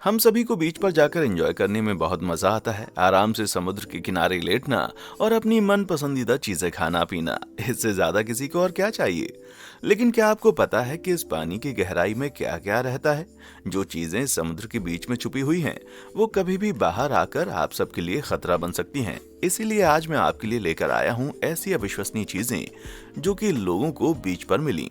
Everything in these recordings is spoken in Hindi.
हम सभी को बीच पर जाकर एंजॉय करने में बहुत मजा आता है। आराम से समुद्र के किनारे लेटना और अपनी मन पसंदीदा चीजें खाना पीना, इससे ज्यादा किसी को और क्या चाहिए। लेकिन क्या आपको पता है कि इस पानी की गहराई में क्या क्या रहता है? जो चीजें समुद्र के बीच में छुपी हुई हैं, वो कभी भी बाहर आकर आप सबके लिए खतरा बन सकती हैं। इसीलिए आज मैं आपके लिए लेकर आया हूँ ऐसी अविश्वसनीय चीजें जो कि लोगों को बीच पर मिली।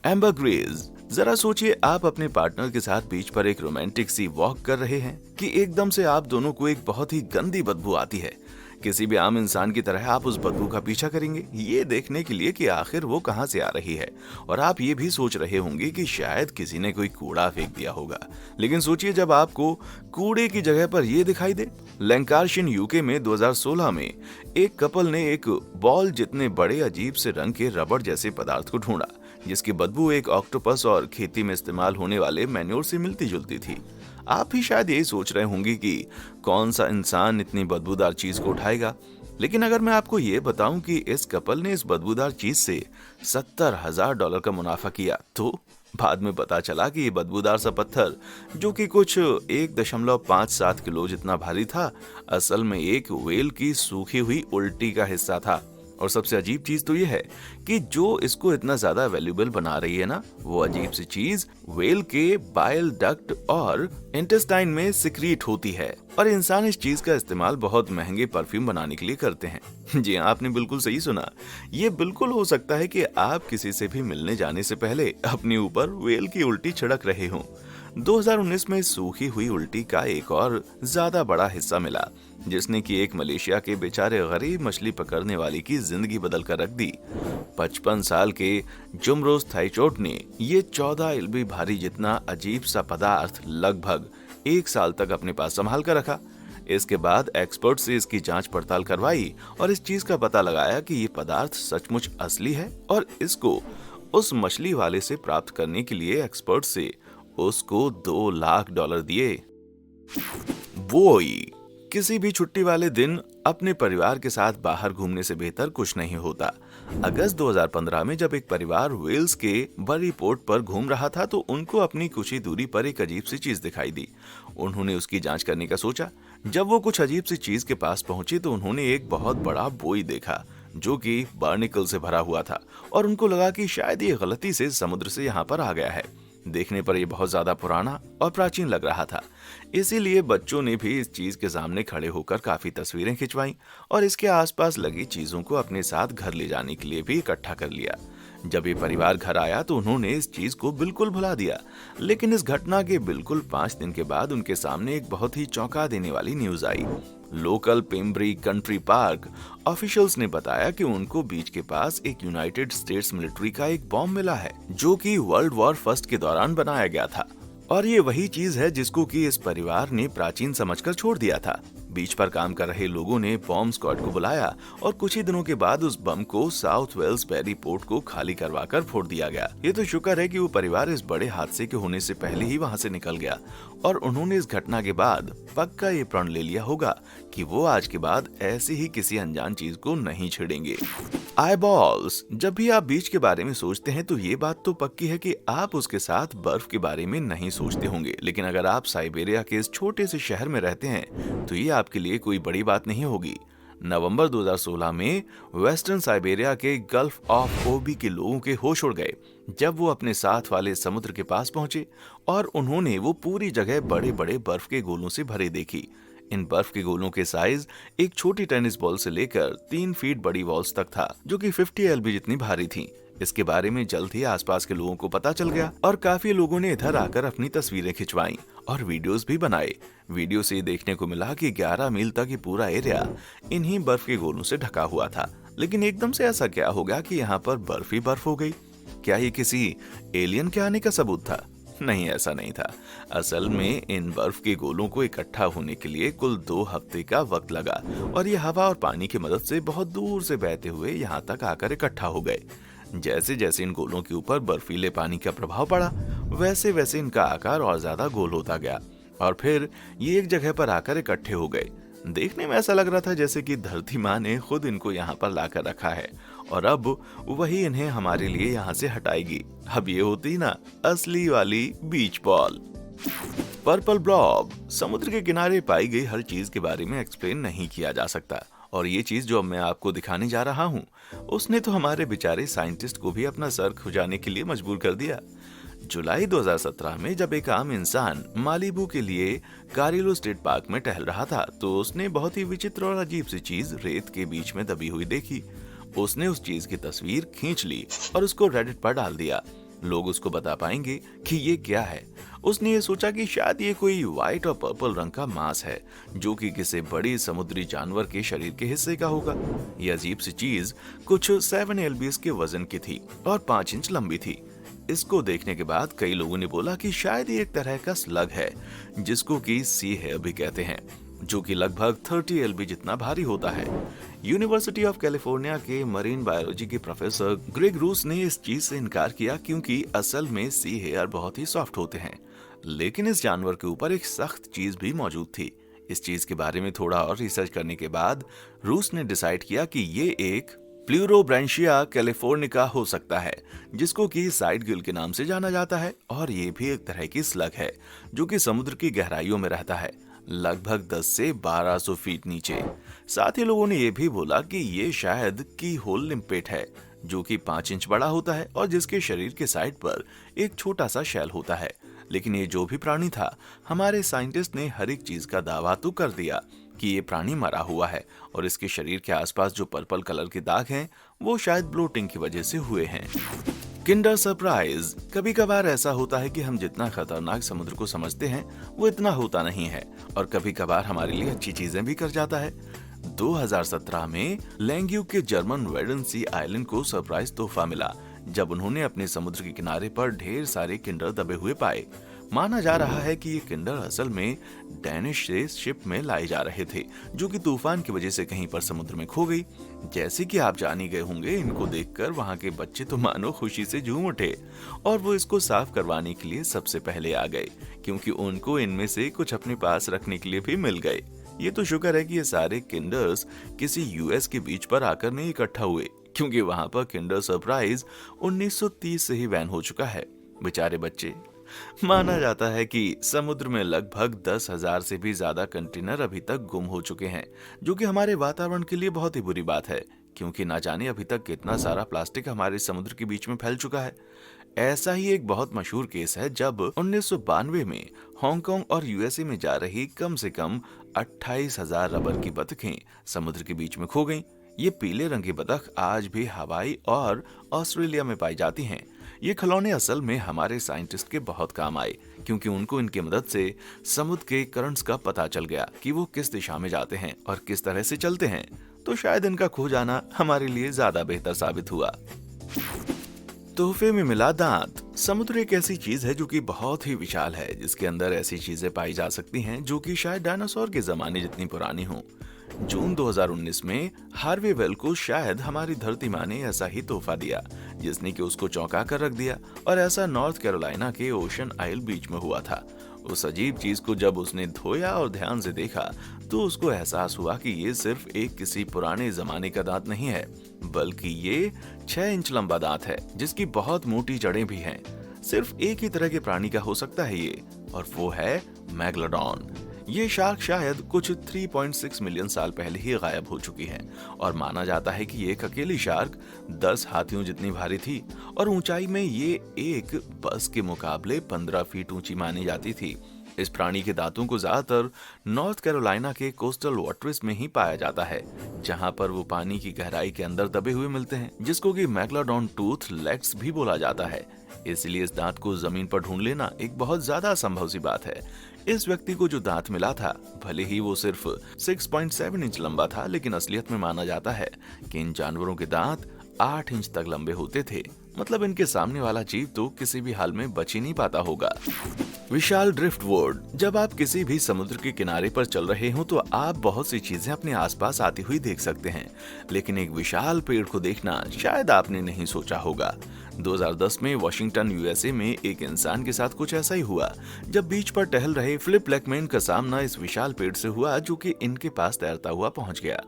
एम्बरग्रेज। जरा सोचिए, आप अपने पार्टनर के साथ बीच पर एक रोमांटिक सी वॉक कर रहे हैं कि एकदम से आप दोनों को एक बहुत ही गंदी बदबू आती है। किसी भी आम इंसान की तरह आप उस बदबू का पीछा करेंगे, ये देखने के लिए कि आखिर वो कहां से आ रही है। और आप ये भी सोच रहे होंगे कि शायद किसी ने कोई कूड़ा फेंक दिया होगा। लेकिन सोचिए, जब आपको कूड़े की जगह पर ये दिखाई दे। लैंकाशायर यूके में 2016 में एक कपल ने एक बॉल जितने बड़े अजीब से रंग के रबड़ जैसे पदार्थ को ढूंढा, जिसकी बदबू एक ऑक्टोपस और खेती में इस्तेमाल होने वाले मैन्योर से मिलती जुलती थी। आप भी शायद यही सोच रहे होंगे कि कौन सा इंसान इतनी बदबूदार चीज को उठाएगा। लेकिन अगर मैं आपको ये बताऊं कि इस कपल ने इस बदबूदार चीज से $70,000 का मुनाफा किया, तो बाद में पता चला कि ये बदबूदार सा पत्थर, जो कि कुछ 1.57 किलो जितना भारी था, असल में एक व्हेल की सूखी हुई उल्टी का हिस्सा था। और सबसे अजीब चीज तो ये है कि जो इसको इतना ज्यादा वैल्यूएबल बना रही है ना, वो अजीब सी चीज व्हेल के बाइल डक्ट और इंटेस्टाइन में सिक्रीट होती है। और इंसान इस चीज का इस्तेमाल बहुत महंगे परफ्यूम बनाने के लिए करते हैं। जी हाँ, आपने बिल्कुल सही सुना। ये बिल्कुल हो सकता है कि आप किसी से भी मिलने जाने से पहले अपने ऊपर व्हेल की उल्टी छिड़क रहे हों। 2019 में सूखी हुई उल्टी का एक और ज्यादा बड़ा हिस्सा मिला, जिसने कि एक मलेशिया के बेचारे गरीब मछली पकड़ने वाले की जिंदगी बदल कर रख दी। 55 साल के जुमरोज थाइचोट ने ये 14 इल्बी भारी जितना अजीब सा पदार्थ लगभग 1 साल तक अपने पास संभाल कर रखा। इसके बाद एक्सपर्ट से इसकी जांच पड़ताल करवाई और इस चीज का पता लगाया कि ये पदार्थ सचमुच असली है। और इसको उस मछली वाले से प्राप्त करने के लिए एक्सपर्ट से उसको $2 लाख दिए। वोई। किसी भी छुट्टी वाले दिन अपने परिवार के साथ बाहर घूमने से बेहतर कुछ नहीं होता। अगस्त 2015 में जब एक परिवार वेल्स के बरी पोर्ट पर घूम रहा था, तो उनको अपनी कुछ ही दूरी पर एक अजीब सी चीज दिखाई दी। उन्होंने उसकी जांच करने का सोचा। जब वो कुछ अजीब सी चीज के पास पहुंचे तो उन्होंने एक बहुत बड़ा बोई देखा, जो कि बार्निकल से भरा हुआ था। और उनको लगा कि शायद ये गलती से समुद्र से यहाँ पर आ गया है। देखने पर यह बहुत ज्यादा पुराना और प्राचीन लग रहा था। इसीलिए बच्चों ने भी इस चीज के सामने खड़े होकर काफी तस्वीरें खिंचवाईं और इसके आसपास लगी चीजों को अपने साथ घर ले जाने के लिए भी इकट्ठा कर लिया। जब ये परिवार घर आया तो उन्होंने इस चीज को बिल्कुल भुला दिया। लेकिन इस घटना के बिल्कुल 5 दिन के बाद उनके सामने एक बहुत ही चौंका देने वाली न्यूज आई। लोकल पेम्ब्री कंट्री पार्क ऑफिशियल्स ने बताया कि उनको बीच के पास एक यूनाइटेड स्टेट्स मिलिट्री का एक बॉम्ब मिला है, जो कि वर्ल्ड वॉर फर्स्ट के दौरान बनाया गया था। और ये वही चीज है जिसको कि इस परिवार ने प्राचीन समझकर छोड़ दिया था। बीच पर काम कर रहे लोगों ने बॉम्ब स्क्वाड को बुलाया और कुछ ही दिनों के बाद उस बम को साउथ वेल्स बेरी पोर्ट को खाली करवाकर फोड़ दिया गया। ये तो शुक्र है कि वो परिवार इस बड़े हादसे के होने से पहले ही वहां से निकल गया और उन्होंने इस घटना के बाद पक्का ये प्रण ले लिया होगा कि वो आज के बाद ऐसी ही किसी अनजान चीज को नहीं छेड़ेंगे। आईबॉल्स। जब भी आप बीच के बारे में सोचते हैं तो ये बात तो पक्की है कि आप उसके साथ बर्फ के बारे में नहीं सोचते होंगे। लेकिन अगर आप साइबेरिया के इस छोटे से शहर में रहते हैं तो ये आपके लिए कोई बड़ी बात नहीं होगी। नवंबर 2016 में वेस्टर्न साइबेरिया के गल्फ ऑफ ओबी के लोगों के होश उड़ गए जब वो अपने साथ वाले समुद्र के पास पहुंचे और उन्होंने वो पूरी जगह बड़े बड़े बर्फ के गोलों से भरे देखी। इन बर्फ के गोलों के साइज एक छोटी टेनिस बॉल से लेकर 3 फीट बड़ी बॉल्स तक था, जो कि 50 LB जितनी भारी थी। इसके बारे में जल्द ही आसपास के लोगों को पता चल गया और काफी लोगों ने इधर आकर अपनी तस्वीरें खिंचवाईं और वीडियोस भी बनाए। वीडियो से देखने को मिला कि 11 मील तक ये पूरा एरिया इन्हीं बर्फ के गोलों से ढका हुआ था। लेकिन एकदम से ऐसा क्या हो गया कि यहाँ पर बर्फ ही बर्फ हो गई? क्या ये किसी एलियन के आने का सबूत था? नहीं, ऐसा नहीं था। असल में इन बर्फ के गोलों को इकट्ठा होने के लिए कुल 2 हफ्ते का वक्त लगा और ये हवा और पानी की मदद से बहुत दूर से बहते हुए यहाँ तक आकर इकट्ठा हो गए। जैसे जैसे इन गोलों के ऊपर बर्फीले पानी का प्रभाव पड़ा, वैसे वैसे इनका आकार और ज्यादा गोल होता गया और फिर ये एक जगह पर आकर इकट्ठे हो गए। देखने में ऐसा लग रहा था जैसे कि धरती माँ ने खुद इनको यहाँ पर लाकर रखा है और अब वही इन्हें हमारे लिए यहाँ से हटाएगी। अब ये होती ना असली वाली बीच बॉल। Purple blob. समुद्र के किनारे पाई गई हर चीज के बारे में एक्सप्लेन नहीं किया जा सकता, और ये चीज जो अब मैं आपको दिखाने जा रहा हूँ उसने तो हमारे बेचारे साइंटिस्ट को भी अपना सर खुजाने के लिए मजबूर कर दिया। जुलाई 2017 में जब एक आम इंसान मालिबू के लिए कारिलो स्टेट पार्क में टहल रहा था तो उसने बहुत ही विचित्र और अजीब सी चीज रेत के बीच में दबी हुई देखी। उसने उस चीज की तस्वीर खींच ली और उसको रेडिट पर डाल दिया। लोग उसको बता पाएंगे कि ये क्या है। उसने ये सोचा कि शायद ये कोई व्हाइट और पर्पल रंग का मांस है जो कि किसी बड़ी समुद्री जानवर के शरीर के हिस्से का होगा। ये अजीब सी चीज कुछ 7 lbs के वजन की थी और 5 इंच लंबी थी। इसको देखने के बाद कई लोगों ने बोला कि शायद ये एक तरह का स्लग है जिसको कि सी हेयर भी कहते हैं, जो कि लगभग 30 lb जितना भारी होता है। यूनिवर्सिटी ऑफ कैलिफोर्निया के मरीन बायोलॉजी के प्रोफेसर ग्रेग रूस ने इस चीज से इनकार किया क्योंकि असल में सी हेयर बहुत ही सॉफ्ट होते हैं, लेकिन इस जानवर के ऊपर एक सख्त चीज भी मौजूद थी। इस चीज के बारे में थोड़ा और रिसर्च करने के बाद रूस ने डिसाइड किया कि ये एक प्लूरोब्रांशिया कैलिफोर्निका हो सकता है, जिसको कि साइड गिल के नाम से जाना जाता है, और ये भी एक तरह की स्लग है जो कि समुद्र की गहराइयों में रहता है, लगभग 10 से 1200 फीट नीचे। साथ ही लोगों ने यह भी बोला कि ये शायद की होल लिम्पेट है जो कि 5 इंच बड़ा होता है और जिसके शरीर के साइड पर एक छोटा सा शैल होता है। लेकिन ये जो भी प्राणी था, हमारे साइंटिस्ट ने हर एक चीज का दावा तो कर दिया कि ये प्राणी मरा हुआ है और इसके शरीर के आसपास जो पर्पल कलर के दाग हैं वो शायद ब्लोटिंग की वजह से हुए हैं। Kinder surprise. कभी कभार ऐसा होता है कि हम जितना खतरनाक समुद्र को समझते हैं वो इतना होता नहीं है, और कभी कभार हमारे लिए अच्छी चीजें भी कर जाता है। 2017 में लैंग्यू के जर्मन वेडनसी आइलैंड को सरप्राइज तोहफा मिला जब उन्होंने अपने समुद्र के किनारे पर ढेर सारे किंडर दबे हुए पाए। माना जा रहा है कि ये किंडर असल में डेनिश से शिप में लाए जा रहे थे जो कि तूफान की वजह से कहीं पर समुद्र में खो गई। जैसे कि आप जान ही गए होंगे, इनको देखकर वहां के बच्चे तो मानो खुशी से झूम उठे और वो इसको साफ करवाने के लिए सबसे पहले आ गए क्योंकि उनको इनमें से कुछ अपने पास रखने के लिए भी मिल गए। ये तो शुक्र है कि ये सारे किंडर्स किसी यूएस के बीच पर आकर नहीं इकट्ठा हुए, क्योंकि वहां पर किंडर सरप्राइज 1930 से ही बैन हो चुका है। बेचारे बच्चे। माना जाता है कि समुद्र में लगभग 10,000 से भी ज्यादा कंटेनर अभी तक गुम हो चुके हैं, जो कि हमारे वातावरण के लिए बहुत ही बुरी बात है, क्योंकि ना जाने अभी तक कितना सारा प्लास्टिक हमारे समुद्र के बीच में फैल चुका है। ऐसा ही एक बहुत मशहूर केस है जब 1992 में हांगकांग और यूएसए में जा रही कम से कम 28,000 रबर की बतखें समुद्र के बीच में खो गईं। ये पीले रंग की बतख आज भी हवाई और ऑस्ट्रेलिया में पाई जाती हैं। ये खिलौने असल में हमारे साइंटिस्ट के बहुत काम आए, क्योंकि उनको इनकी मदद से समुद्र के करंट्स का पता चल गया कि वो किस दिशा में जाते हैं और किस तरह से चलते हैं। तो शायद इनका खो जाना हमारे लिए ज्यादा बेहतर साबित हुआ। तोहफे में मिला दांत। समुद्र एक ऐसी चीज है जो कि बहुत ही विशाल है, जिसके अंदर ऐसी चीजें पाई जा सकती हैं जो कि शायद डायनासोर के जमाने जितनी पुरानी हों। जून 2019 में हार्वे वेल को शायद हमारी धरती माँ ने ऐसा ही तोहफा दिया, जिसने कि उसको चौंका कर रख दिया, और ऐसा नॉर्थ कैरोलिना के ओशन आइल बीच में हुआ था। उस अजीब चीज को जब उसने धोया और ध्यान से देखा तो उसको एहसास हुआ कि ये सिर्फ एक किसी पुराने जमाने का दांत नहीं है, बल्कि ये 6 इंच लंबा दांत है जिसकी बहुत मोटी जड़ें भी हैं। सिर्फ एक ही तरह के प्राणी का हो सकता है ये, और वो है मैगलोडॉन। ये शार्क शायद कुछ 3.6 मिलियन साल पहले ही गायब हो चुकी है, और माना जाता है कि ये एक अकेली शार्क 10 हाथियों जितनी भारी थी, और ऊंचाई में ये एक बस के मुकाबले 15 फीट ऊंची मानी जाती थी। इस प्राणी के दांतों को ज्यादातर नॉर्थ कैरोलिना के कोस्टल वाटर्स में ही पाया जाता है, जहां पर वो पानी की गहराई के अंदर दबे हुए मिलते हैं, जिसको कि मैगलोडॉन टूथ लेग्स भी बोला जाता है। इसलिए इस दांत को जमीन पर ढूंढ लेना एक बहुत ज्यादा असंभव सी बात है। इस व्यक्ति को जो दांत मिला था, भले ही वो सिर्फ 6.7 इंच लंबा था, लेकिन असलियत में माना जाता है कि इन जानवरों के दांत 8 इंच तक लंबे होते थे। मतलब इनके सामने वाला जीव तो किसी भी हाल में बच ही नहीं पाता होगा। विशाल ड्रिफ्टवुड। जब आप किसी भी समुद्र के किनारे पर चल रहे हो तो आप बहुत सी चीजें अपने आसपास आती हुई देख सकते हैं, लेकिन एक विशाल पेड़ को देखना शायद आपने नहीं सोचा होगा। 2010 में वॉशिंगटन यूएसए में एक इंसान के साथ कुछ ऐसा ही हुआ, जब बीच पर टहल रहे फिलिप ब्लैकमैन का सामना इस विशाल पेड़ से हुआ जो कि इनके पास तैरता हुआ पहुंच गया।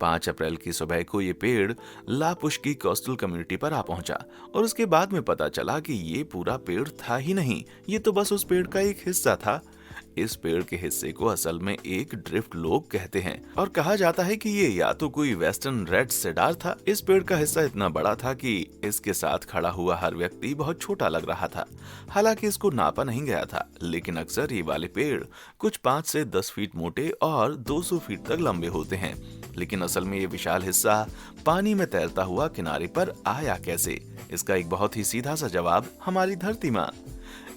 5 अप्रैल की सुबह को ये पेड़ लापुश की कोस्टल कम्युनिटी पर आ पहुंचा और उसके बाद में पता चला कि ये पूरा पेड़ था ही नहीं, ये तो बस उस पेड़ का एक हिस्सा था। इस पेड़ के हिस्से को असल में एक ड्रिफ्ट लोग कहते हैं और कहा जाता है कि ये या तो कोई वेस्टर्न रेड सेडार था। इस पेड़ का हिस्सा इतना बड़ा था कि इसके साथ खड़ा हुआ हर व्यक्ति बहुत छोटा लग रहा था। हालांकि इसको नापा नहीं गया था, लेकिन अक्सर ये वाले पेड़ कुछ 5 से 10 फीट मोटे और 200 फीट तक लंबे होते हैं। लेकिन असल में ये विशाल हिस्सा पानी में तैरता हुआ किनारे पर आया कैसे? इसका एक बहुत ही सीधा सा जवाब हमारी धरती माँ।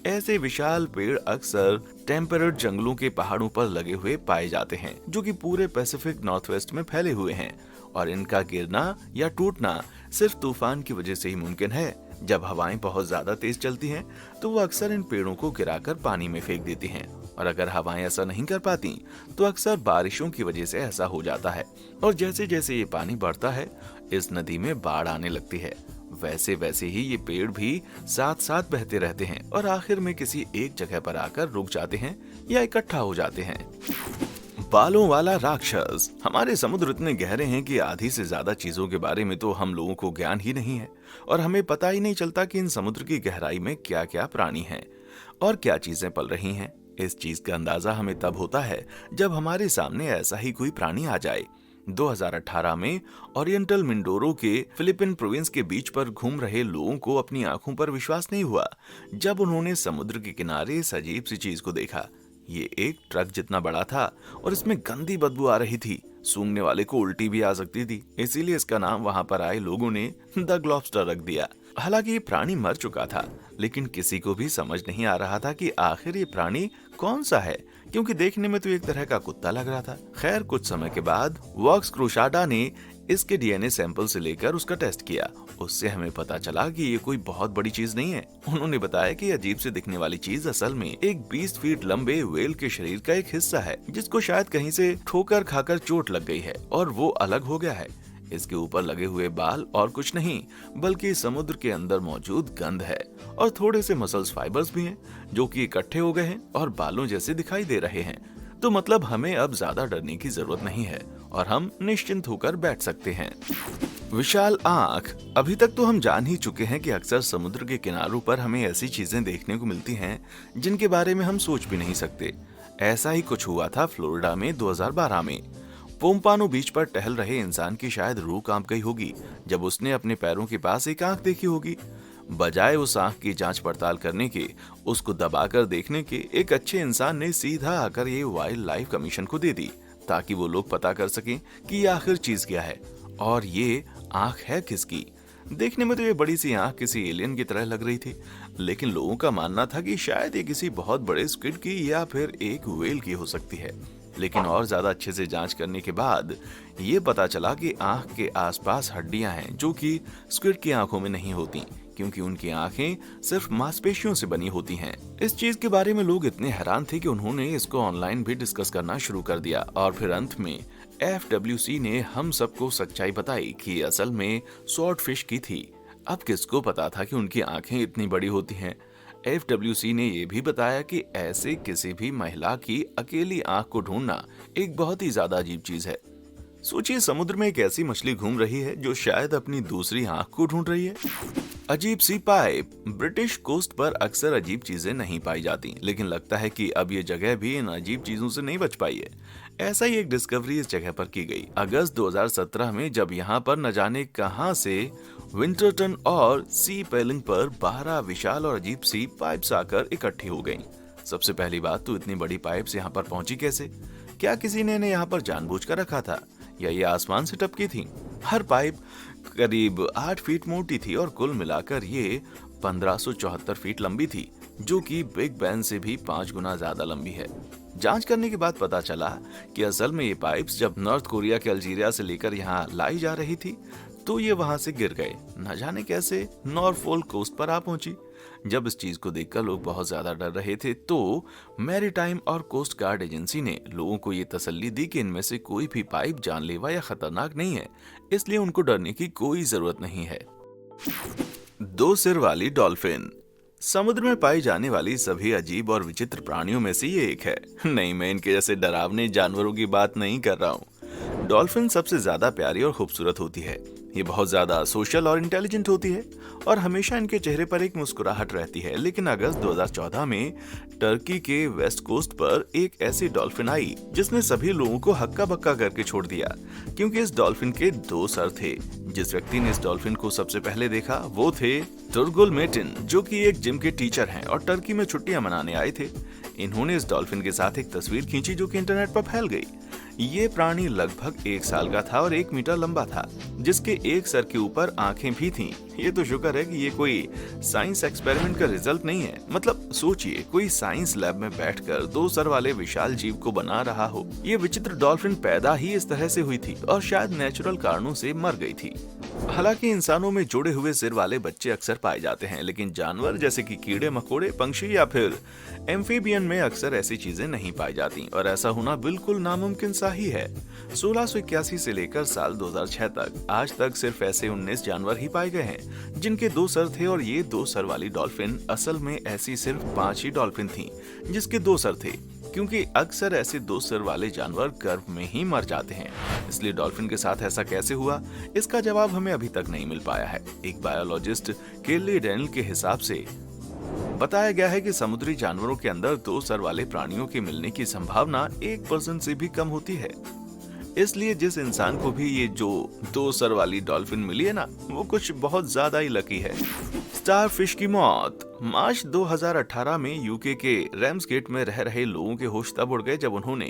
ऐसे विशाल पेड़ अक्सर टेम्परेट जंगलों के पहाड़ों पर लगे हुए पाए जाते हैं, जो कि पूरे पैसिफिक नॉर्थवेस्ट में फैले हुए हैं, और इनका गिरना या टूटना सिर्फ तूफान की वजह से ही मुमकिन है। जब हवाएं बहुत ज्यादा तेज चलती हैं, तो वो अक्सर इन पेड़ों को गिराकर पानी में फेंक देती हैं, और अगर हवाएं ऐसा नहीं कर पाती तो अक्सर बारिशों की वजह से ऐसा हो जाता है। और जैसे जैसे ये पानी बढ़ता है, इस नदी में बाढ़ आने लगती है। वैसे वैसे ही ये पेड़ भी साथ साथ बहते रहते हैं और आखिर में किसी एक जगह पर आकर रुक जाते हैं या इकट्ठा हो जाते हैं। बालों वाला राक्षस। हमारे समुद्र इतने गहरे हैं कि आधी से ज्यादा चीजों के बारे में तो हम लोगों को ज्ञान ही नहीं है, और हमें पता ही नहीं चलता कि इन समुद्र की गहराई में क्या क्या प्राणी हैं और क्या चीजें पल रही हैं। इस चीज का अंदाजा हमें तब होता है जब हमारे सामने ऐसा ही कोई प्राणी आ जाए। 2018 में ओरिएंटल मिंडोरो के फिलिपिन प्रोविंस के बीच पर घूम रहे लोगों को अपनी आंखों पर विश्वास नहीं हुआ जब उन्होंने समुद्र के किनारे इस अजीब सी चीज को देखा। ये एक ट्रक जितना बड़ा था और इसमें गंदी बदबू आ रही थी। सूंघने वाले को उल्टी भी आ सकती थी, इसीलिए इसका नाम वहां पर आए लोगों ने द ग्लॉबस्टर रख दिया। हालांकि ये प्राणी मर चुका था, लेकिन किसी को भी समझ नहीं आ रहा था कि आखिर ये प्राणी कौन सा है, क्योंकि देखने में तो एक तरह का कुत्ता लग रहा था। खैर, कुछ समय के बाद वॉक्स क्रूशाडा ने इसके डीएनए सैंपल से लेकर उसका टेस्ट किया। उससे हमें पता चला कि ये कोई बहुत बड़ी चीज नहीं है। उन्होंने बताया कि अजीब से दिखने वाली चीज असल में एक 20 फीट लंबे व्हेल के शरीर का एक हिस्सा है, जिसको शायद कहीं से ठोकर खाकर चोट लग गई है और वो अलग हो गया है। इसके ऊपर लगे हुए बाल और कुछ नहीं, बल्कि समुद्र के अंदर मौजूद गंध है, और थोड़े से मसल्स फाइबर्स भी हैं, जो कि इकट्ठे हो गए हैं और बालों जैसे दिखाई दे रहे हैं। तो मतलब हमें अब ज्यादा डरने की जरूरत नहीं है और हम निश्चिंत होकर बैठ सकते हैं। विशाल आंख। अभी तक तो हम जान ही चुके हैं कि अक्सर समुद्र के किनारों पर हमें ऐसी चीजें देखने को मिलती हैं जिनके बारे में हम सोच भी नहीं सकते। ऐसा ही कुछ हुआ था फ्लोरिडा में 2012 में। पोम्पानो बीच पर टहल रहे इंसान की शायद रूह कांप गई होगी जब उसने अपने पैरों के पास एक आंख देखी होगी। बजाय उस आंख की जांच पड़ताल करने के, उसको दबाकर देखने के, एक अच्छे इंसान ने सीधा आकर ये वाइल्ड लाइफ कमीशन को दे दी, ताकि वो लोग पता कर सकें कि ये आखिर चीज क्या है और ये आंख है किसकी। देखने में तो ये बड़ी सी आंख किसी एलियन की तरह लग रही थी, लेकिन लोगों का मानना था कि शायद ये किसी बहुत बड़े स्क्विड की या फिर एक व्हेल की हो सकती है। लेकिन और ज्यादा अच्छे से जांच करने के बाद ये पता चला कि आंख के आसपास हड्डियां हैं, जो कि स्क्विड की आंखों में नहीं होती, क्योंकि उनकी आंखें सिर्फ मांसपेशियों से बनी होती हैं। इस चीज के बारे में लोग इतने हैरान थे कि उन्होंने इसको ऑनलाइन भी डिस्कस करना शुरू कर दिया, और फिर अंत में FWC ने हम सबको सच्चाई बताई कि असल में स्वॉर्ड फिश की थी। अब किसको पता था कि उनकी आंखें इतनी बड़ी होती हैं। FWC ने यह भी बताया कि ऐसे किसी भी महिला की अकेली आंख को ढूंढना एक बहुत ही ज्यादा अजीब चीज है। सोचिए, समुद्र में एक ऐसी मछली घूम रही है जो शायद अपनी दूसरी आंख को ढूंढ रही है। अजीब सी पाइप। ब्रिटिश कोस्ट पर अक्सर अजीब चीजें नहीं पाई जाती, लेकिन लगता है कि अब ये जगह भी इन अजीब चीजों से नहीं बच पाई है। ऐसा ही एक डिस्कवरी इस जगह पर की गई अगस्त 2017 में, जब यहाँ पर न जाने कहां से विंटरटन और सी पेलिंग पर 12 विशाल और अजीब सी पाइप्स आकर इकट्ठी हो गईं। सबसे पहली बात तो इतनी बड़ी पाइप्स यहाँ पर पहुंची कैसे? क्या किसी ने इन्हें यहाँ पर जानबूझकर रखा था या ये आसमान से टपकी थी? हर पाइप करीब 8 फीट मोटी थी और कुल मिलाकर ये 1574 फीट लंबी थी, जो कि बिग बैन से भी 5 गुना ज्यादा लंबी है। जांच करने के बाद पता चला कि असल में ये पाइप्स जब नॉर्थ कोरिया के अल्जीरिया से लेकर यहाँ लाई जा रही थी, तो ये वहां से गिर गए। न जाने कैसे नॉरफोल्क कोस्ट पर आ पहुंची। जब इस चीज को देखकर लोग बहुत ज्यादा डर रहे थे, तो मैरीटाइम और कोस्ट गार्ड एजेंसी ने लोगों को ये तसल्ली दी कि इनमें से कोई भी पाइप जानलेवा या खतरनाक नहीं है, इसलिए उनको डरने की कोई जरूरत नहीं है। 2 सिर वाली डॉल्फिन। समुद्र में पाई जाने वाली सभी अजीब और विचित्र प्राणियों में से ये एक है। नहीं, मैं इनके जैसे डरावने जानवरों की बात नहीं कर रहा हूँ। डॉल्फिन सबसे ज्यादा प्यारी और खूबसूरत होती है। ये बहुत ज्यादा सोशल और इंटेलिजेंट होती है और हमेशा इनके चेहरे पर एक मुस्कुराहट रहती है। लेकिन अगस्त 2014 में टर्की के वेस्ट कोस्ट पर एक ऐसी डॉल्फिन आई जिसने सभी लोगों को हक्का बक्का करके छोड़ दिया, क्योंकि इस डॉल्फिन के 2 सर थे। जिस व्यक्ति ने इस डॉल्फिन को सबसे पहले देखा वो थे तुर्गुल मेटिन, जो कि एक जिम के टीचर हैं और टर्की में छुट्टियां मनाने आए थे। इन्होंने इस डॉल्फिन के साथ एक तस्वीर खींची जो कि इंटरनेट पर फैल गई। ये प्राणी लगभग 1 साल का था और 1 मीटर लंबा था, जिसके एक सर के ऊपर आंखें भी थीं। ये तो शुक्र है कि ये कोई साइंस एक्सपेरिमेंट का रिजल्ट नहीं है। मतलब सोचिए, कोई साइंस लैब में बैठकर 2 सर वाले विशाल जीव को बना रहा हो। ये विचित्र डॉल्फिन पैदा ही इस तरह से हुई थी और शायद नेचुरल कारणों से मर गई थी। हालांकि इंसानों में जुड़े हुए सिर वाले बच्चे अक्सर पाए जाते हैं, लेकिन जानवर जैसे कि कीड़े मकोड़े, पंछी या फिर एम्फीबियन में अक्सर ऐसी चीजें नहीं पाई जाती और ऐसा होना बिल्कुल नामुमकिन सा ही है। 1681 से लेकर साल 2006 तक आज तक सिर्फ ऐसे 19 जानवर ही पाए गए हैं जिनके 2 सर थे, और ये 2 सर वाली डॉल्फिन असल में ऐसी सिर्फ 5 ही डॉल्फिन थी जिसके 2 सर थे, क्योंकि अक्सर ऐसे 2 सर वाले जानवर गर्भ में ही मर जाते हैं। इसलिए डॉल्फिन के साथ ऐसा कैसे हुआ, इसका जवाब हमें अभी तक नहीं मिल पाया है। एक बायोलॉजिस्ट केली डेनियल के हिसाब से बताया गया है कि समुद्री जानवरों के अंदर 2 सर वाले प्राणियों के मिलने की संभावना 1% से भी कम होती है। इसलिए जिस इंसान को भी ये जो 2 सर वाली डॉल्फिन मिली है ना, वो कुछ बहुत ज्यादा ही लकी है। स्टारफिश की मौत। मार्च 2018 में यूके के रैम्सगेट में रह रहे लोगों के होश तब उड़ गए जब उन्होंने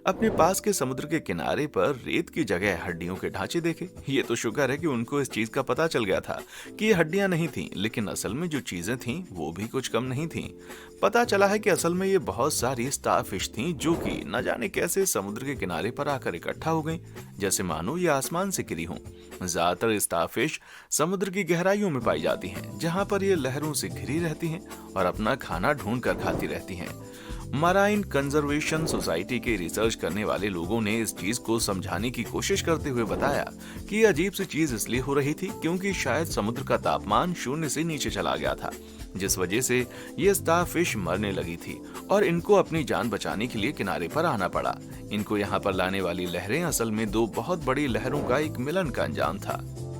अपने पास के समुद्र के किनारे पर रेत की जगह हड्डियों के ढांचे देखे। ये तो शुक्र है कि उनको इस चीज का पता चल गया था कि ये हड्डियां नहीं थीं, लेकिन असल में जो चीजें थीं वो भी कुछ कम नहीं थीं। पता चला है कि असल में ये बहुत सारी स्टारफिश थीं जो कि न जाने कैसे समुद्र के किनारे पर आकर इकट्ठा हो गईं, जैसे मानो ये आसमान से गिरी हों। ज्यादातर स्टारफिश समुद्र की गहराइयों में पाई जाती हैं, जहां पर ये लहरों से घिरी रहती हैं और अपना खाना ढूंढ कर खाती रहती हैं। मराइन कंजर्वेशन सोसाइटी के रिसर्च करने वाले लोगों ने इस चीज को समझाने की कोशिश करते हुए बताया कि ये अजीब सी चीज इसलिए हो रही थी क्योंकि शायद समुद्र का तापमान 0 से नीचे चला गया था, जिस वजह से ये स्टारफिश मरने लगी थी और इनको अपनी जान बचाने के लिए किनारे पर आना पड़ा। इनको यहाँ पर लाने वाली लहरें असल में 2 बहुत बड़ी लहरों का एक मिलन का अंजाम था,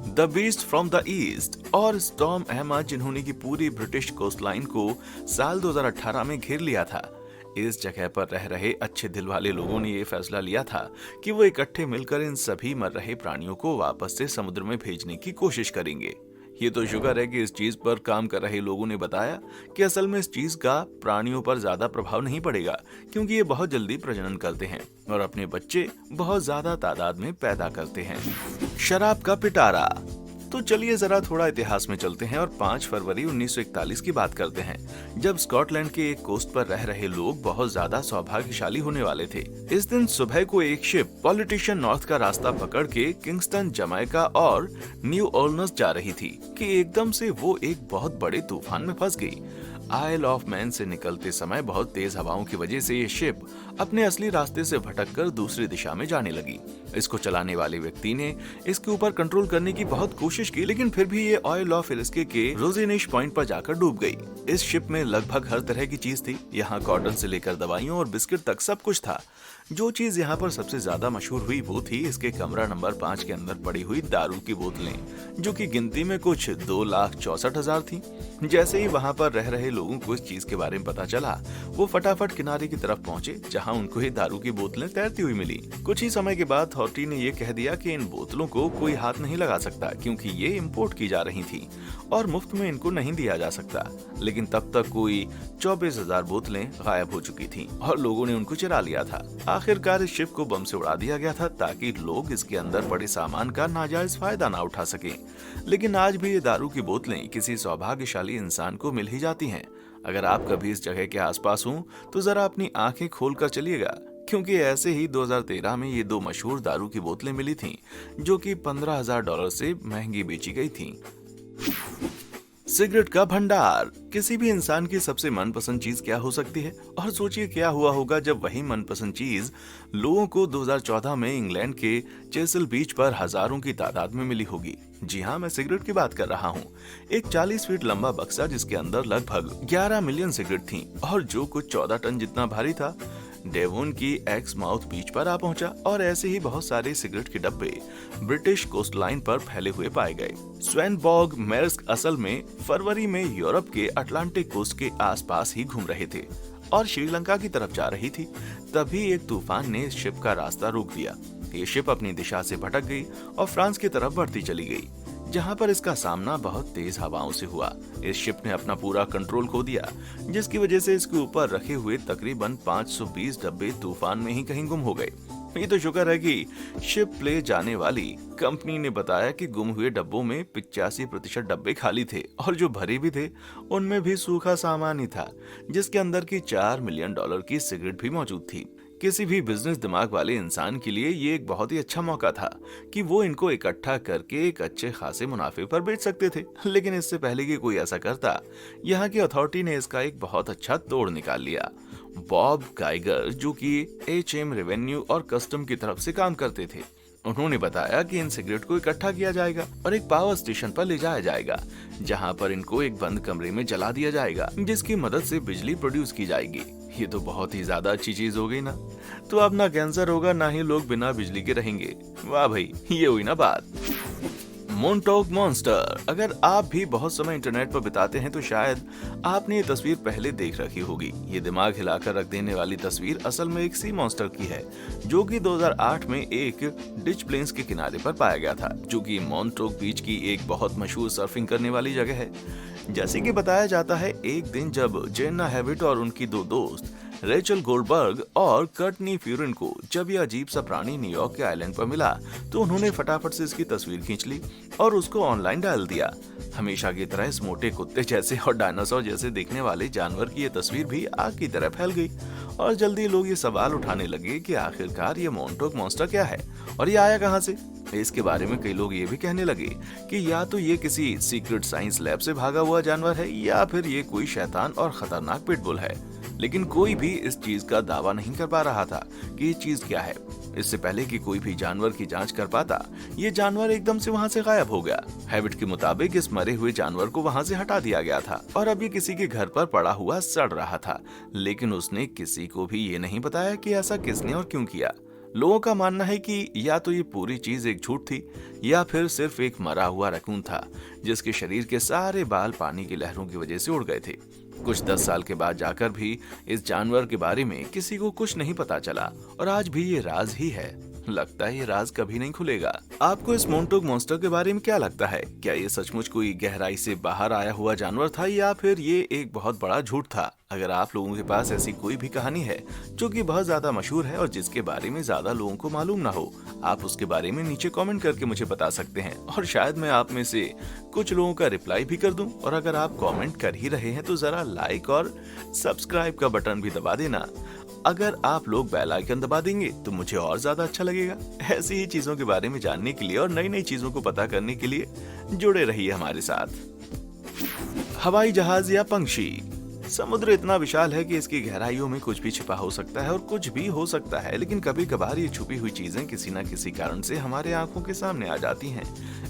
the beast from the east और स्टॉर्म एमा, जिन्होंने की पूरी ब्रिटिश कोस्टलाइन को साल 2018 में घेर लिया था। इस जगह पर रह रहे अच्छे दिल वाले लोगों ने ये फैसला लिया था कि वो इकट्ठे मिलकर इन सभी मर रहे प्राणियों को वापस से समुद्र में भेजने की कोशिश करेंगे। ये तो शुक्र है कि इस चीज पर काम कर रहे लोगों ने बताया कि असल में इस चीज का प्राणियों पर ज्यादा प्रभाव नहीं पड़ेगा, क्योंकि ये बहुत जल्दी प्रजनन करते हैं और अपने बच्चे बहुत ज्यादा तादाद में पैदा करते हैं। शराब का पिटारा। तो चलिए जरा थोड़ा इतिहास में चलते हैं और 5 फरवरी 1941 की बात करते हैं, जब स्कॉटलैंड के एक कोस्ट पर रह रहे लोग बहुत ज्यादा सौभाग्यशाली होने वाले थे। इस दिन सुबह को एक शिप पॉलिटिशियन नॉर्थ का रास्ता पकड़ के किंगस्टन, जमैका और न्यू ऑर्लिन्स जा रही थी कि एकदम से वो एक बहुत बड़े तूफान में फंस गई। आइल ऑफ मैन से निकलते समय बहुत तेज हवाओं की वजह से ये शिप अपने असली रास्ते से भटककर दूसरी दिशा में जाने लगी। इसको चलाने वाले व्यक्ति ने इसके ऊपर कंट्रोल करने की बहुत कोशिश की, लेकिन फिर भी ये ऑयल ऑफ इलास्का के रोजेनिश पॉइंट पर जाकर डूब गई। इस शिप में लगभग हर तरह की चीज थी। यहाँ कॉटन से लेकर दवाइयों और बिस्किट तक सब कुछ था। जो चीज यहाँ पर सबसे ज्यादा मशहूर हुई वो थी इसके कमरा नंबर 5 के अंदर पड़ी हुई दारू की बोतलें, जो कि गिनती में कुछ 2,64,000 थी। जैसे ही वहाँ पर रह रहे लोगों को इस चीज के बारे में पता चला, वो फटाफट किनारे की तरफ पहुंचे, जहाँ उनको ये दारू की बोतलें तैरती हुई मिली। कुछ ही समय के बाद अथॉरिटी ने ये कह दिया कि इन बोतलों को कोई हाथ नहीं लगा सकता, क्योंकि ये इम्पोर्ट की जा रही थी और मुफ्त में इनको नहीं दिया जा सकता। लेकिन तब तक कोई 24,000 बोतलें गायब हो चुकी थीं और लोगों ने उनको चुरा लिया था। आखिरकार इस शिप को बम से उड़ा दिया गया था ताकि लोग इसके अंदर पड़े सामान का नाजायज फायदा ना उठा सकें। लेकिन आज भी ये दारू की बोतलें किसी सौभाग्यशाली इंसान को मिल ही जाती हैं। अगर आप कभी इस जगह के आसपास हों तो जरा अपनी आंखें खोलकर चलिएगा, क्योंकि ऐसे ही 2013 में ये 2 मशहूर दारू की बोतलें मिली थीं, जो कि $15,000 से महंगी बेची गई थीं। सिगरेट का भंडार। किसी भी इंसान की सबसे मनपसंद चीज क्या हो सकती है? और सोचिए क्या हुआ होगा जब वही मनपसंद चीज लोगों को 2014 में इंग्लैंड के चेसल बीच पर हजारों की तादाद में मिली होगी। जी हाँ, मैं सिगरेट की बात कर रहा हूँ। एक 40 फीट लंबा बक्सा जिसके अंदर लगभग 11 मिलियन सिगरेट थी और जो कुछ 14 टन जितना भारी था। डेवोन की एक्समाउथ बीच पर आ पहुंचा और ऐसे ही बहुत सारे सिगरेट के डब्बे ब्रिटिश कोस्टलाइन पर फैले हुए पाए गए। स्वेनबॉर्ग मेर्स्क असल में फरवरी में यूरोप के अटलांटिक कोस्ट के आसपास ही घूम रहे थे और श्रीलंका की तरफ जा रही थी। तभी एक तूफान ने शिप का रास्ता रोक दिया। ये शिप अपनी दिशा से भटक गई और फ्रांस की तरफ बढ़ती चली गई, जहां पर इसका सामना बहुत तेज हवाओं से हुआ। इस शिप ने अपना पूरा कंट्रोल खो दिया, जिसकी वजह से इसके ऊपर रखे हुए तकरीबन 520 डब्बे तूफान में ही कहीं गुम हो गए। ये तो शुक्र है कि शिप ले जाने वाली कंपनी ने बताया कि गुम हुए डब्बों में 85% डब्बे खाली थे और जो भरे भी थे उनमें भी सूखा सामान ही था, जिसके अंदर की $4 मिलियन की सिगरेट भी मौजूद थी। किसी भी बिजनेस दिमाग वाले इंसान के लिए ये एक बहुत ही अच्छा मौका था कि वो इनको इकट्ठा करके एक अच्छे खासे मुनाफे पर बेच सकते थे। लेकिन इससे पहले कि कोई ऐसा करता, यहाँ की अथॉरिटी ने इसका एक बहुत अच्छा तोड़ निकाल लिया। बॉब गाइगर, जो कि HM रेवेन्यू और कस्टम की तरफ से काम करते थे, उन्होंने बताया कि इन सिगरेट को इकट्ठा किया जाएगा और एक पावर स्टेशन पर ले जाया जाएगा, जहां पर इनको एक बंद कमरे में जला दिया जाएगा, जिसकी मदद से बिजली प्रोड्यूस की जाएगी। ये तो बहुत ही ज्यादा अच्छी चीज हो गई ना। तो अब ना कैंसर होगा, ना ही लोग बिना बिजली के रहेंगे। वाह भाई, ये हुई ना बात। मोनटोग मॉन्स्टर। अगर आप भी बहुत समय इंटरनेट पर बिताते हैं तो शायद आपने ये तस्वीर पहले देख रखी होगी। ये दिमाग हिलाकर रख देने वाली तस्वीर असल में एक सी मॉन्स्टर की है, जो कि 2008 में एक डिच प्लेन्स के किनारे पर पाया गया था, जो कि मोनटोग बीच की एक बहुत मशहूर सर्फिंग करने वाली जगह है। जैसे कि बताया जाता है, एक दिन जब जेन्ना हेविट और उनकी दो दोस्त रेचल गोल्डबर्ग और कर्टनी फ्यूरिन को जब यह अजीब सा प्राणी न्यूयॉर्क के आइलैंड पर मिला, तो उन्होंने फटाफट से इसकी तस्वीर खींच ली और उसको ऑनलाइन डाल दिया। हमेशा की तरह इस मोटे कुत्ते जैसे और डायनासोर जैसे दिखने वाले जानवर की यह तस्वीर भी आग की तरह फैल गई और जल्दी लोग ये सवाल उठाने लगे कि आखिरकार ये मोनटोग मॉन्स्टर क्या है और ये आया कहाँ से। इसके बारे में कई लोग ये भी कहने लगे कि या तो ये किसी सीक्रेट साइंस लैब से भागा हुआ जानवर है या फिर ये कोई शैतान और खतरनाक पिटबुल है। लेकिन कोई भी इस चीज का दावा नहीं कर पा रहा था कि ये चीज क्या है। इससे पहले कि कोई भी जानवर की जांच कर पाता, ये जानवर एकदम से वहां से गायब हो गया। हैबिट के मुताबिक इस मरे हुए जानवर को वहां से हटा दिया गया था और अब ये किसी के घर पर पड़ा हुआ सड़ रहा था, लेकिन उसने किसी को भी ये नहीं बताया कि ऐसा किसने और क्यों किया। लोगों का मानना है कि या तो ये पूरी चीज एक झूठ थी या फिर सिर्फ एक मरा हुआ रैकून था, जिसके शरीर के सारे बाल पानी की लहरों की वजह से उड़ गए थे। कुछ 10 साल के बाद जाकर भी इस जानवर के बारे में किसी को कुछ नहीं पता चला और आज भी ये राज ही है। लगता है ये राज कभी नहीं खुलेगा। आपको इस मोनटोग मॉन्स्टर के बारे में क्या लगता है? क्या ये सचमुच कोई गहराई से बाहर आया हुआ जानवर था या फिर ये एक बहुत बड़ा झूठ था? अगर आप लोगों के पास ऐसी कोई भी कहानी है जो कि बहुत ज्यादा मशहूर है और जिसके बारे में ज्यादा लोगों को मालूम ना हो, आप उसके बारे में नीचे कमेंट करके मुझे बता सकते हैं और शायद मैं आप में से कुछ लोगों का रिप्लाई भी कर दूं। और अगर आप कमेंट कर ही रहे हैं तो जरा लाइक और सब्सक्राइब का बटन भी दबा देना। अगर आप लोग बेल आइकन दबा देंगे तो मुझे और ज्यादा अच्छा लगेगा। ऐसी ही चीजों के बारे में जानने के लिए और नई नई चीजों को पता करने के लिए जुड़े रहिए हमारे साथ। हवाई जहाज या पंछी। समुद्र इतना विशाल है कि इसकी गहराइयों में कुछ भी छिपा हो सकता है और कुछ भी हो सकता है, लेकिन कभी कभार ये छुपी हुई चीजें किसी न किसी कारण से हमारे आंखों के सामने आ जाती हैं।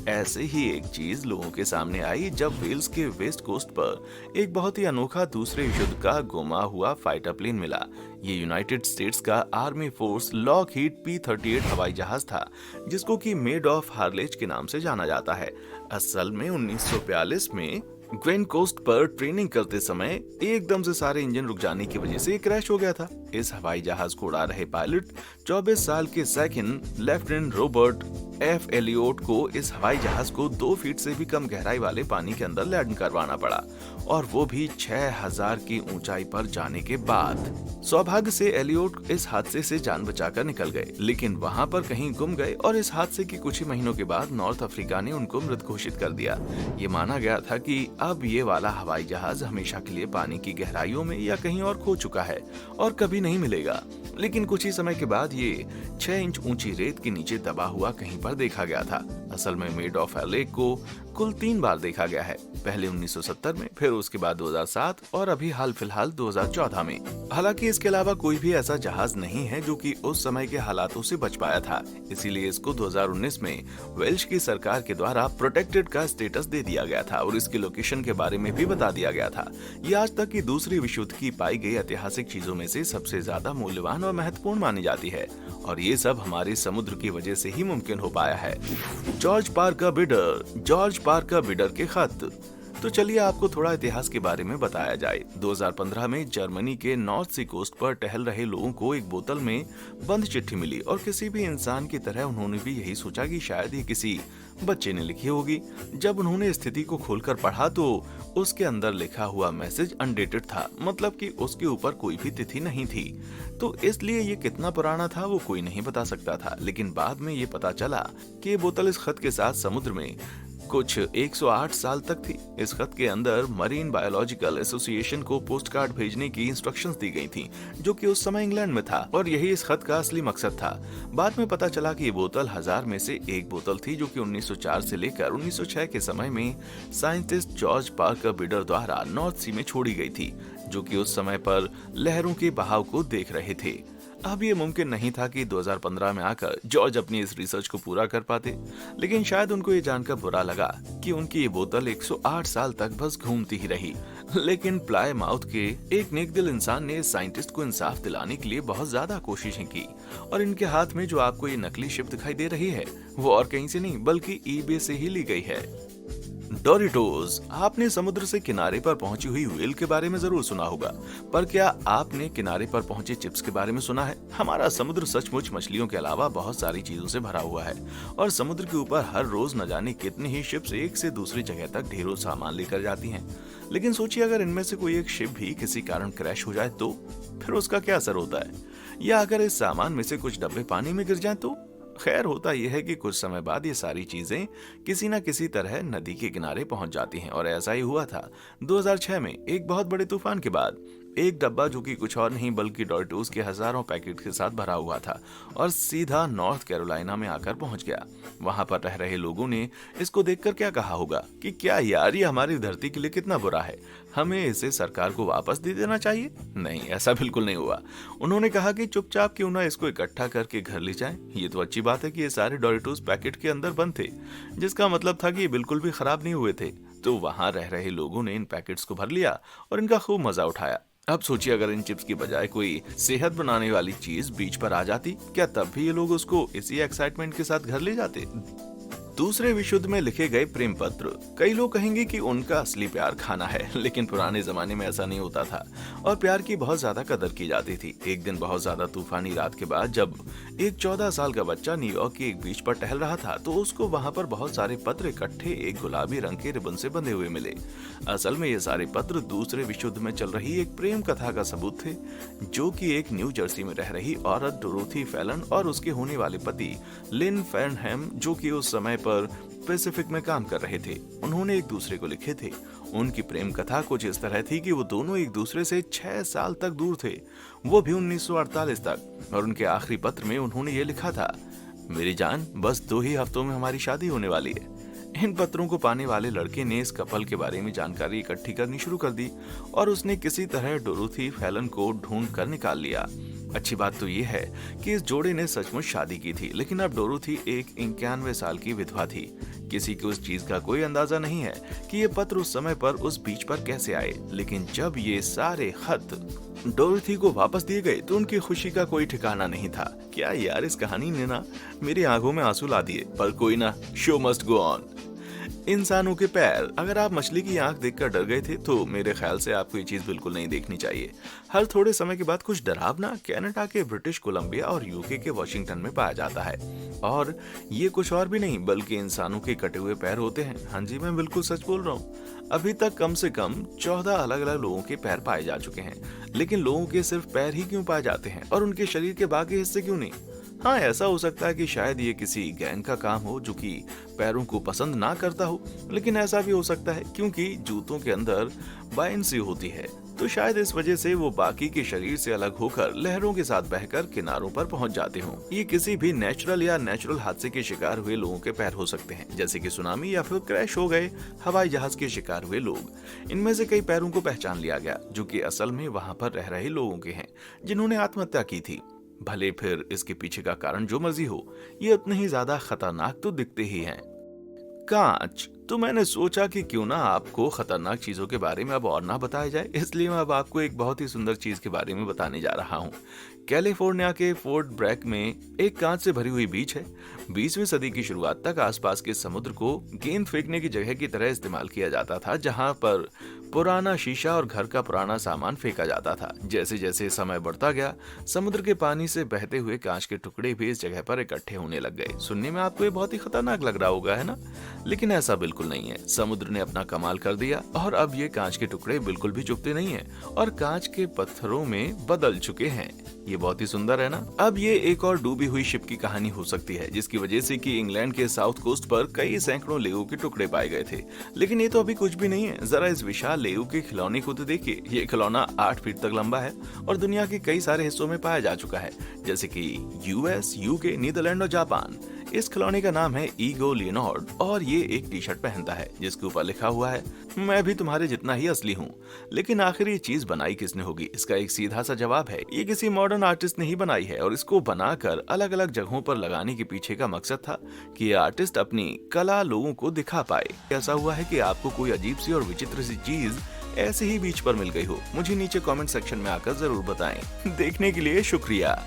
ऐसे ही एक चीज लोगों के सामने आई जब वेल्स के वेस्ट कोस्ट पर एक बहुत ही अनोखा दूसरे युद्ध का गुमा हुआ फाइटर प्लेन मिला। ये यूनाइटेड स्टेट्स का आर्मी फोर्स लॉकहीड P-38 हवाई जहाज था, जिसको कि मेड ऑफ हार्लेज के नाम से जाना जाता है। असल में 1942 में ग्वेन कोस्ट पर ट्रेनिंग करते समय एकदम से सारे इंजन रुक जाने की वजह से क्रैश हो गया था। इस हवाई जहाज को उड़ा रहे पायलट 24 साल के सेकंड लेफ्टिनेंट रॉबर्ट F. एलियोट को इस हवाई जहाज को 2 फीट से भी कम गहराई वाले पानी के अंदर लैंड करवाना पड़ा, और वो भी 6000 की ऊंचाई पर जाने के बाद। सौभाग्य से एलियोट इस हादसे से जान बचाकर निकल गए, लेकिन वहां पर कहीं गुम गए और इस हादसे के कुछ ही महीनों के बाद नॉर्थ अफ्रीका ने उनको मृत घोषित कर दिया। ये माना गया था कि अब ये वाला हवाई जहाज हमेशा के लिए पानी की गहराइयों में या कहीं और खो चुका है और कभी नहीं मिलेगा। लेकिन कुछ ही समय के बाद ये 6 इंच ऊंची रेत के नीचे दबा हुआ कहीं पर देखा गया था। असल में मेड ऑफ हार्लेज को कुल 3 बार देखा गया है, पहले 1970 में, फिर उसके बाद 2007 और अभी हाल फिलहाल 2014 में। हालांकि इसके अलावा कोई भी ऐसा जहाज नहीं है जो कि उस समय के हालातों से बच पाया था, इसीलिए इसको 2019 में वेल्श की सरकार के द्वारा प्रोटेक्टेड का स्टेटस दे दिया गया था और इसकी लोकेशन के बारे में भी बता दिया गया था। ये आज तक की दूसरी विश्व युद्ध की पाई गई ऐतिहासिक चीजों में से सबसे ज्यादा मूल्यवान और महत्वपूर्ण मानी जाती है और ये सब हमारे समुद्र की वजह से ही मुमकिन हो पाया है। जॉर्ज पार्कर बिडर के खत। तो चलिए आपको थोड़ा इतिहास के बारे में बताया जाए। 2015 में जर्मनी के नॉर्थ सी कोस्ट पर टहल रहे लोगों को एक बोतल में बंद चिट्ठी मिली और किसी भी इंसान की तरह उन्होंने भी यही सोचा कि शायद ये किसी बच्चे ने लिखी होगी। जब उन्होंने स्थिति को खोलकर पढ़ा तो उसके अंदर लिखा हुआ मैसेज अनडेटेड था, मतलब कि उसके ऊपर कोई भी तिथि नहीं थी। तो इसलिए ये कितना पुराना था वो कोई नहीं बता सकता था, लेकिन बाद में ये पता चला कि ये बोतल इस खत के साथ समुद्र में कुछ 108 साल तक थी। इस खत के अंदर मरीन बायोलॉजिकल एसोसिएशन को पोस्ट कार्ड भेजने की इंस्ट्रक्शंस दी गई थी, जो कि उस समय इंग्लैंड में था और यही इस खत का असली मकसद था। बाद में पता चला कि ये बोतल 1000 में से एक बोतल थी, जो कि 1904 से लेकर 1906 के समय में साइंटिस्ट जॉर्ज पार्कर बिडर द्वारा नॉर्थ सी में छोड़ी गई थी, जो कि उस समय पर लहरों के बहाव को देख रहे थे। अब ये मुमकिन नहीं था कि 2015 में आकर जॉर्ज अपनी इस रिसर्च को पूरा कर पाते, लेकिन शायद उनको ये जानकर बुरा लगा कि उनकी ये बोतल 108 साल तक बस घूमती ही रही। लेकिन प्लायमाउथ के एक नेकदिल इंसान ने साइंटिस्ट को इंसाफ दिलाने के लिए बहुत ज्यादा कोशिशें की और इनके हाथ में जो आपको ये नकली शिप दिखाई दे रही है वो और कहीं से नहीं बल्कि ईबे से ही ली गई है। डोरिटोस। आपने समुद्र से किनारे पर पहुंची हुई व्हेल के बारे में जरूर सुना होगा, पर क्या आपने किनारे पर पहुंचे चिप्स के बारे में सुना है? हमारा समुद्र सचमुच मछलियों के अलावा बहुत सारी चीजों से भरा हुआ है और समुद्र के ऊपर हर रोज न जाने कितनी ही शिप्स एक से दूसरी जगह तक ढेरों सामान लेकर जाती हैं। लेकिन सोचिए अगर इनमें से कोई एक शिप भी किसी कारण क्रैश हो जाए तो फिर उसका क्या असर होता है? या अगर इस सामान में से कुछ डब्बे पानी में गिर जाएं तो? खैर होता यह है कि कुछ समय बाद ये सारी चीजें किसी न किसी तरह नदी के किनारे पहुंच जाती हैं और ऐसा ही हुआ था। 2006 में एक बहुत बड़े तूफान के बाद एक डब्बा जो कि कुछ और नहीं बल्कि डोरिटोस के हजारों पैकेट के साथ भरा हुआ था और सीधा नॉर्थ कैरोलिना में आकर पहुंच गया। वहां पर रह रहे लोगों ने इसको देखकर क्या कहा होगा कि क्या यार ये हमारी धरती के लिए कितना बुरा है, हमें इसे सरकार को वापस दे देना चाहिए? नहीं, ऐसा बिल्कुल नहीं हुआ। उन्होंने कहा कि चुपचाप क्यों ना इसको इकट्ठा करके घर ले जाएं। ये तो अच्छी बात है कि ये सारे डोरिटोस पैकेट के अंदर बंद थे, जिसका मतलब था कि ये बिल्कुल भी खराब नहीं हुए थे। तो वहां रह रहे लोगों ने इन पैकेट्स को भर लिया और इनका खूब मजा उठाया। अब सोचिए अगर इन चिप्स की बजाय कोई सेहत बनाने वाली चीज बीच पर आ जाती, क्या तब भी ये लोग उसको इसी एक्साइटमेंट के साथ घर ले जाते? दूसरे विश्व युद्ध में लिखे गए प्रेम पत्र। कई लोग कहेंगे कि उनका असली प्यार खाना है, लेकिन पुराने जमाने में ऐसा नहीं होता था और प्यार की बहुत ज्यादा कदर की जाती थी। एक दिन बहुत ज्यादा तूफानी रात के बाद जब एक 14 साल का बच्चा न्यूयॉर्क के एक बीच पर टहल रहा था तो उसको वहां पर बहुत सारे पत्र इकट्ठे एक गुलाबी रंग के रिबन से बंधे हुए मिले। असल में ये सारे पत्र दूसरे विश्व युद्ध में चल रही एक प्रेम कथा का सबूत थे, जो कि एक न्यू जर्सी में रह रही औरत डोरोथी फैलन और उसके होने वाले पति लिन फेरनहेम, जो कि उस समय पर पैसिफिक में काम कर रहे थे, उन्होंने एक दूसरे को लिखे थे। उनकी प्रेम कथा कुछ इस तरह थी कि वो दोनों एक दूसरे से 6 साल तक दूर थे, वो भी 1948 तक। और उनके आखिरी पत्र में उन्होंने ये लिखा था, मेरी जान, बस 2 ही हफ्तों में हमारी शादी होने वाली है। इन पत्रों को पाने वाले लड़के ने इस कपल के बारे में जानकारी इकट्ठी करनी शुरू कर दी और उसने किसी तरह डोरोथी फैलन को ढूंढ कर निकाल लिया। अच्छी बात तो ये है कि इस जोड़े ने सचमुच शादी की थी, लेकिन अब डोरोथी एक 91 साल की विधवा थी। किसी को उस चीज का कोई अंदाजा नहीं है कि ये पत्र उस समय पर उस बीच पर कैसे आए, लेकिन जब ये सारे खत डोरोथी को वापस दिए गए तो उनकी खुशी का कोई ठिकाना नहीं था। क्या यार, इस कहानी ने ना मेरी आंखों में आंसू ला दिए, पर कोई ना, शो मस्ट गो ऑन। इंसानों के पैर। अगर आप मछली की आंख देखकर डर गए थे तो मेरे ख्याल से आपको ये चीज बिल्कुल नहीं देखनी चाहिए। हर थोड़े समय के बाद कुछ डरावना कनाडा के ब्रिटिश कोलंबिया और यूके के वॉशिंगटन में पाया जाता है और ये कुछ और भी नहीं बल्कि इंसानों के कटे हुए पैर होते हैं। हाँ जी, मैं बिल्कुल सच बोल रहा हूँ। अभी तक कम से कम 14 अलग अलग लोगों के पैर पाए जा चुके हैं, लेकिन लोगों के सिर्फ पैर ही क्यों पाए जाते हैं और उनके शरीर के बाकी हिस्से क्यों नहीं? हाँ, ऐसा हो सकता है कि शायद ये किसी गैंग का काम हो जो कि पैरों को पसंद ना करता हो, लेकिन ऐसा भी हो सकता है क्योंकि जूतों के अंदर बायंसी होती है, तो शायद इस वजह से वो बाकी के शरीर से अलग होकर लहरों के साथ बहकर किनारों पर पहुंच जाते हों। ये किसी भी नेचुरल हादसे के शिकार हुए लोगों के पैर हो सकते हैं, जैसे कि सुनामी या फिर क्रैश हो गए हवाई जहाज के शिकार हुए लोग। इनमें से कई पैरों को पहचान लिया गया जो कि असल में वहां पर रह रहे लोगों के हैं जिन्होंने आत्महत्या की थी। भले फिर इसके पीछे का कारण जो मर्जी हो, ये उतने ही ज्यादा खतरनाक तो दिखते ही हैं। कांच। तो मैंने सोचा कि क्यों ना आपको खतरनाक चीजों के बारे में अब और ना बताया जाए, इसलिए मैं अब आपको एक बहुत ही सुंदर चीज के बारे में बताने जा रहा हूँ। कैलिफोर्निया के फोर्ट ब्रैक में एक कांच से भरी हुई बीच है। 20वीं सदी की शुरुआत तक आसपास के समुद्र को गेंद फेंकने की जगह की तरह इस्तेमाल किया जाता था, जहां पर पुराना शीशा और घर का पुराना सामान फेंका जाता था। जैसे जैसे समय बढ़ता गया, समुद्र के पानी से बहते हुए कांच के टुकड़े भी इस जगह पर इकट्ठे होने लग गए। सुनने में आपको ये बहुत ही खतरनाक लग रहा होगा, है ना? लेकिन ऐसा बिल्कुल नहीं है। समुद्र ने अपना कमाल कर दिया और अब ये कांच के टुकड़े बिल्कुल भी चुभते नहीं हैं और कांच के पत्थरों में बदल चुके हैं। ये बहुत ही सुंदर है ना? अब ये एक और डूबी हुई शिप की कहानी हो सकती है, जिसकी वजह से कि इंग्लैंड के साउथ कोस्ट पर कई सैकड़ों लेगो के टुकड़े पाए गए थे। लेकिन ये तो अभी कुछ भी नहीं है। जरा इस विशाल लेगो के खिलौने को तो देखिए। ये खिलौना 8 फीट तक लंबा है और दुनिया के कई सारे हिस्सों में पाया जा चुका है, जैसे कि यूएस, यूके, नीदरलैंड और जापान। इस खिलौने का नाम है ईगो लियोनार्ड और ये एक टी शर्ट पहनता है जिसके ऊपर लिखा हुआ है, मैं भी तुम्हारे जितना ही असली हूँ। लेकिन आखिर ये चीज बनाई किसने होगी? इसका एक सीधा सा जवाब है, ये किसी मॉडर्न आर्टिस्ट ने ही बनाई है और इसको बनाकर अलग अलग जगहों पर लगाने के पीछे का मकसद था कि ये आर्टिस्ट अपनी कला लोगों को दिखा पाए। ऐसा हुआ है कि आपको कोई अजीब सी और विचित्र सी चीज ऐसे ही बीच पर मिल गई हो, मुझे नीचे कमेंट सेक्शन में आकर जरूर बताएं। देखने के लिए शुक्रिया।